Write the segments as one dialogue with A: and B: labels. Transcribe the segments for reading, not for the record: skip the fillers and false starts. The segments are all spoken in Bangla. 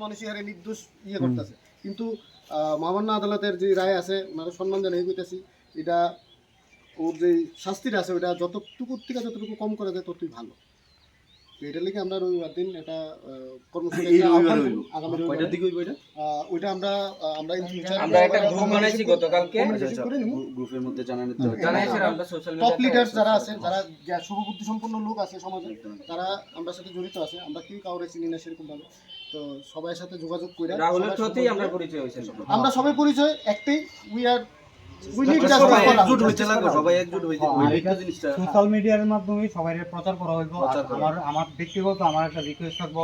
A: মানুষই হারে নির্দোষ ইয়ে করতেছে, কিন্তু মহামান্য আদালতের যে রায় আছে ওনারা সম্মান জানিয়ে কইতেছি, এটা ওর যে শাস্তিটা আছে ওটা যতটুকু থেকে যতটুকু কম করা যায় ততই ভালো। তো এটা লিখে আমরা রবিবার দিন এটা কর্মসূচি আগামী কয়টার দিকে হইব এটা? ওইটা আমরা
B: আমরা একটা গ্রুপ বানাইছি গতকালকে,
C: গ্রুপের মধ্যে জানানো
B: জানাইছি আমরা সোশ্যাল
A: টপ
B: মিডিয়াতে
A: লিডার্স যারা আছে, যারা শুভবুদ্ধি সম্পন্ন লোক আছে সমাজে, তারা আমরা সাথে জড়িত আছে, আমরা কেউ কাউরে চিনি না সেরকম ভাবে, তো সবার সাথে যোগাযোগ করে
B: রাহুলের সাথেই আমরা পরিচয় হইছে,
A: আমরা সবাই পরিচয় একটাই,
D: সোশ্যাল মিডিয়ার মাধ্যমে সবাই প্রচার করা হইব। আমার ব্যক্তিগত আমার একটা রিকোয়েস্ট থাকবো,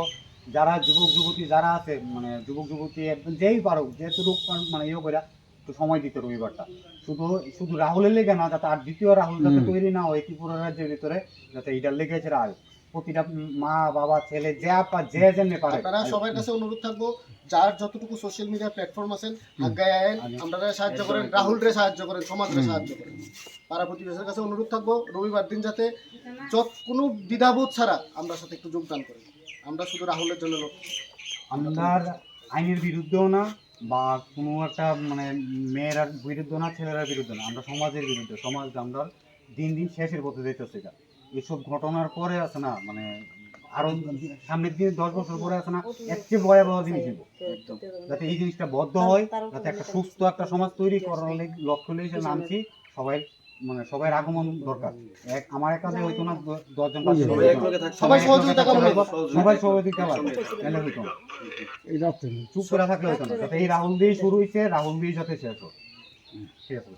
D: যারা যুবক যুবতী যারা আছে, মানে যুবক যুবতী যেই পারুক যেহেতু মানে ইয়ে করে একটু সময় দিতে রবিবারটা, শুধু রাহুলের লেগে না, যাতে আর দ্বিতীয় রাহুল যাতে তৈরি না হয় ত্রিপুরা রাজ্যের ভিতরে, যাতে এটার লেগে রায় প্রতিটা মা বাবা ছেলে যে যেমনি পারে।
A: আপনারা সবার কাছে অনুরোধ থাকবো, যার যতটুকু সোশ্যাল মিডিয়া প্ল্যাটফর্ম আছেন আগায় আয়েন, আমরা সাহায্য করেন, রাহুলরে সাহায্য করেন, সমাজরে সাহায্য করেন। পাড়া প্রতিবেশীর কাছে অনুরোধ থাকবো রবিবার দিন যাতে কোনো দ্বিধাবোধ ছাড়া আমরা সাথে একটু যোগদান করি। আমরা শুধু রাহুলের জন্য লোক,
D: আমরা আইনের বিরুদ্ধেও না বা কোনো একটা মানে মেয়েরা বিরুদ্ধ না, ছেলেরা বিরুদ্ধে না, আমরা সমাজের বিরুদ্ধে। সমাজ আমরা দিন দিন শেষের পথে যেতেছে। এসব ঘটনার পরে আছে না, মানে আরো সামনের দিন 10 বছর পরে আছে না, এর চেয়ে ভয়াবহ জিনিস দিব, যাতে এই জিনিসটা বদ্ধ হয়, যাতে একটা সুস্থ একটা সমাজ তৈরি করার লক্ষ্য নিয়ে এসে নামছি। সবাই আগমন দরকার। আমার একাতে হইতো না, 10 জন
A: সবাই সহযোগিতা করবে,
D: সবাই সহযোগিতা পাবে, তাহলে হইতো না। চুপ করে থাকলে হইতো না। যাতে এই রাহুল দিয়েই শুরু হয়েছে, রাহুল দিয়েই যাতে শেষ হয়। ঠিক আছে।